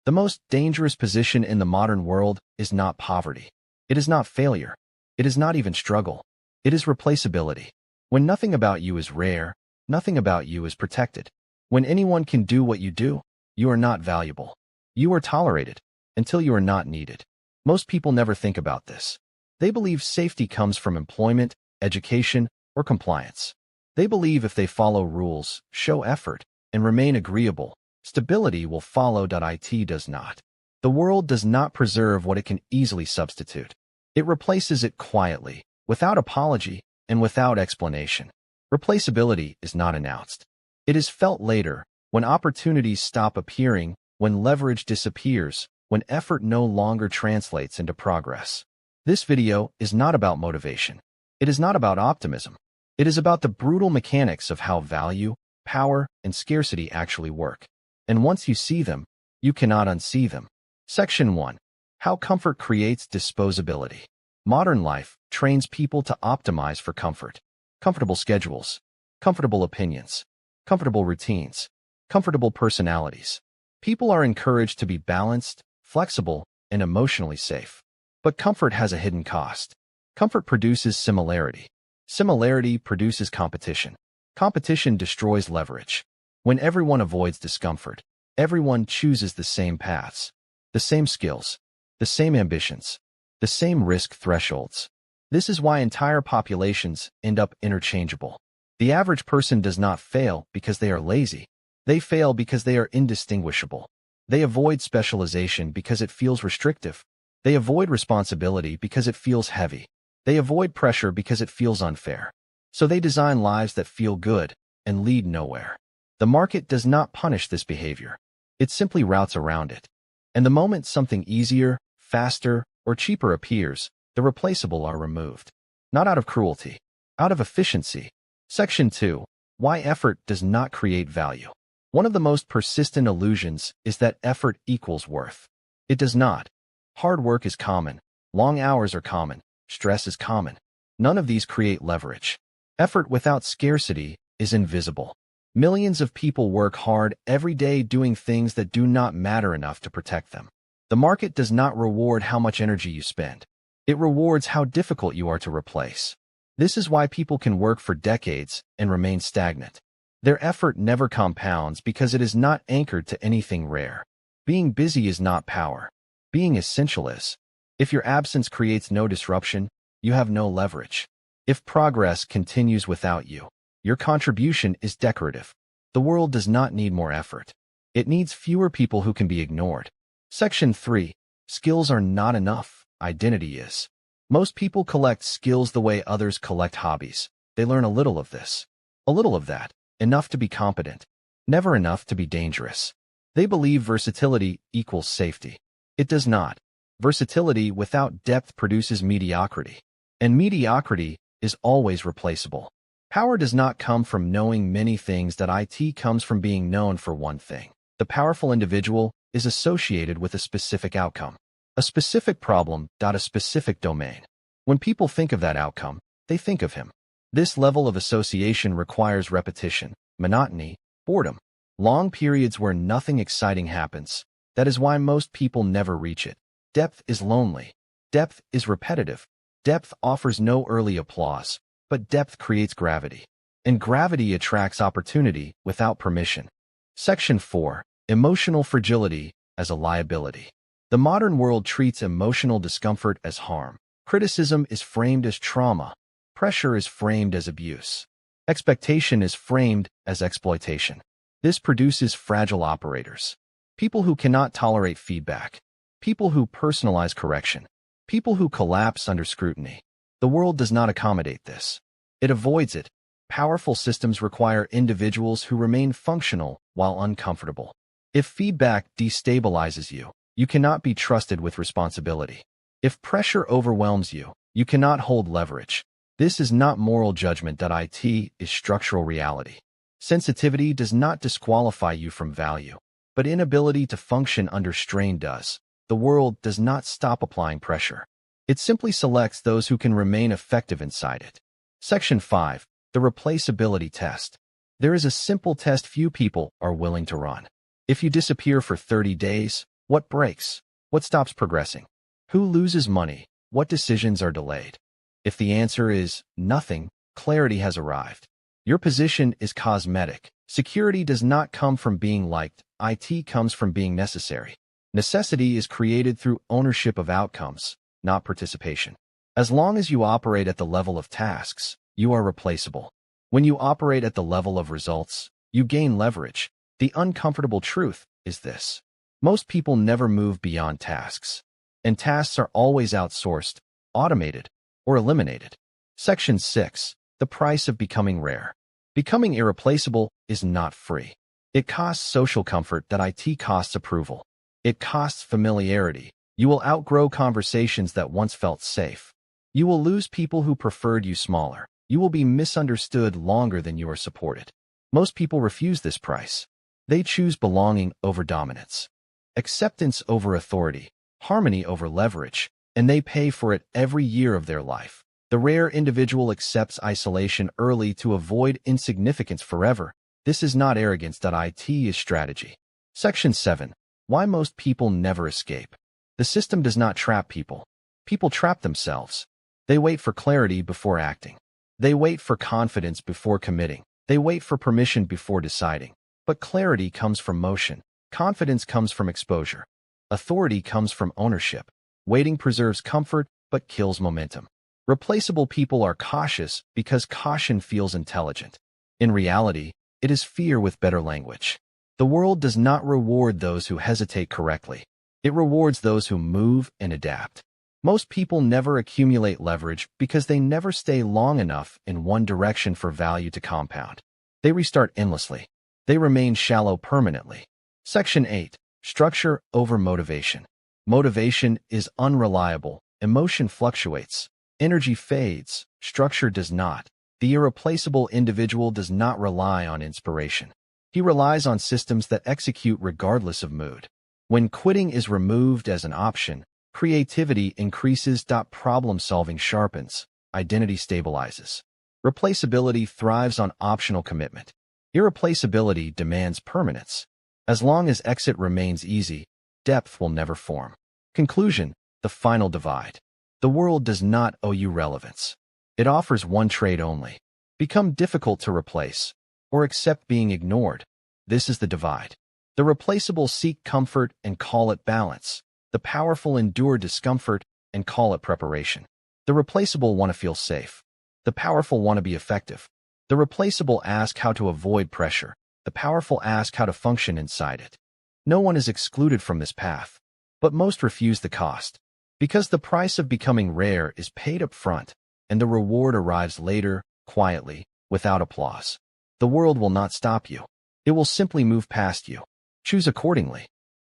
The most dangerous position in the modern world is not poverty. It is not failure. It is not even struggle. It is replaceability. When nothing about you is rare, nothing about you is protected. When anyone can do what you do, you are not valuable. You are tolerated until you are not needed. Most people never think about this. They believe safety comes from employment, education, or compliance. They believe if they follow rules, show effort, and remain agreeable, stability will follow. It does not. The world does not preserve what it can easily substitute. It replaces it quietly, without apology, and without explanation. Replaceability is not announced. It is felt later, when opportunities stop appearing, when leverage disappears, when effort no longer translates into progress. This video is not about motivation. It is not about optimism. It is about the brutal mechanics of how value, power, and scarcity actually work. And once you see them, you cannot unsee them. Section 1. How comfort creates disposability. Modern life trains people to optimize for comfort. Comfortable schedules, comfortable opinions, comfortable routines, comfortable personalities. People are encouraged to be balanced, flexible, and emotionally safe. But comfort has a hidden cost. Comfort produces similarity. Similarity produces competition. Competition destroys leverage. When everyone avoids discomfort, everyone chooses the same paths, the same skills, the same ambitions, the same risk thresholds. This is why entire populations end up interchangeable. The average person does not fail because they are lazy. They fail because they are indistinguishable. They avoid specialization because it feels restrictive. They avoid responsibility because it feels heavy. They avoid pressure because it feels unfair. So they design lives that feel good and lead nowhere. The market does not punish this behavior. It simply routes around it. And the moment something easier, faster, or cheaper appears, the replaceable are removed. Not out of cruelty, out of efficiency. Section 2. Why effort does not create value. One of the most persistent illusions is that effort equals worth. It does not. Hard work is common. Long hours are common. Stress is common. None of these create leverage. Effort without scarcity is invisible. Millions of people work hard every day doing things that do not matter enough to protect them. The market does not reward how much energy you spend. It rewards how difficult you are to replace. This is why people can work for decades and remain stagnant. Their effort never compounds because it is not anchored to anything rare. Being busy is not power. Being essential is. If your absence creates no disruption, you have no leverage. If progress continues without you, your contribution is decorative. The world does not need more effort. It needs fewer people who can be ignored. Section 3. Skills are not enough. Identity is. Most people collect skills the way others collect hobbies. They learn a little of this, a little of that, enough to be competent, never enough to be dangerous. They believe versatility equals safety. It does not. Versatility without depth produces mediocrity, and mediocrity is always replaceable. Power does not come from knowing many things. It comes from being known for one thing. The powerful individual is associated with a specific outcome, a specific problem. A specific domain. When people think of that outcome, they think of him. This level of association requires repetition, monotony, boredom, long periods where nothing exciting happens. That is why most people never reach it. Depth is lonely. Depth is repetitive. Depth offers no early applause, but depth creates gravity. And gravity attracts opportunity without permission. Section 4. Emotional fragility as a liability. The modern world treats emotional discomfort as harm. Criticism is framed as trauma. Pressure is framed as abuse. Expectation is framed as exploitation. This produces fragile operators. People who cannot tolerate feedback. People who personalize correction. People who collapse under scrutiny. The world does not accommodate this. It avoids it. Powerful systems require individuals who remain functional while uncomfortable. If feedback destabilizes you, you cannot be trusted with responsibility. If pressure overwhelms you, you cannot hold leverage. This is not moral judgment. It is structural reality. Sensitivity does not disqualify you from value, but inability to function under strain does. The world does not stop applying pressure. It simply selects those who can remain effective inside it. Section 5. The replaceability test. There is a simple test few people are willing to run. If you disappear for 30 days, What breaks? What stops progressing? Who loses money? What decisions are delayed? If the answer is nothing, clarity has arrived. Your position is cosmetic. Security does not come from being liked. IT comes from being necessary. Necessity is created through ownership of outcomes, not participation. As long as you operate at the level of tasks, you are replaceable. When you operate at the level of results, you gain leverage. The uncomfortable truth is this: most people never move beyond tasks, and tasks are always outsourced, automated, or eliminated. Section 6. The price of becoming rare. Becoming irreplaceable is not free. It costs social comfort that IT costs approval. It costs familiarity. You will outgrow conversations that once felt safe. You will lose people who preferred you smaller. You will be misunderstood longer than you are supported. Most people refuse this price. They choose belonging over dominance, acceptance over authority, harmony over leverage, and they pay for it every year of their life. The rare individual accepts isolation early to avoid insignificance forever. This is not arrogance. It is strategy. Section 7. Why most people never escape. The system does not trap people. People trap themselves. They wait for clarity before acting. They wait for confidence before committing. They wait for permission before deciding. But clarity comes from motion. Confidence comes from exposure. Authority comes from ownership. Waiting preserves comfort, but kills momentum. Replaceable people are cautious because caution feels intelligent. In reality, it is fear with better language. The world does not reward those who hesitate correctly. It rewards those who move and adapt. Most people never accumulate leverage because they never stay long enough in one direction for value to compound. They restart endlessly. They remain shallow permanently. Section 8. Structure over motivation. Motivation is unreliable. Emotion fluctuates. Energy fades. Structure does not. The irreplaceable individual does not rely on inspiration. He relies on systems that execute regardless of mood. When quitting is removed as an option, creativity increases. Problem-solving sharpens. Identity stabilizes. Replaceability thrives on optional commitment. Irreplaceability demands permanence. As long as exit remains easy, depth will never form. Conclusion. The final divide. The world does not owe you relevance. It offers one trait only: become difficult to replace, or accept being ignored. This is the divide. The replaceable seek comfort and call it balance. The powerful endure discomfort and call it preparation. The replaceable want to feel safe. The powerful want to be effective. The replaceable ask how to avoid pressure. The powerful ask how to function inside it. No one is excluded from this path, but most refuse the cost, because the price of becoming rare is paid up front, and the reward arrives later, quietly, without applause. The world will not stop you. It will simply move past you. Choose accordingly.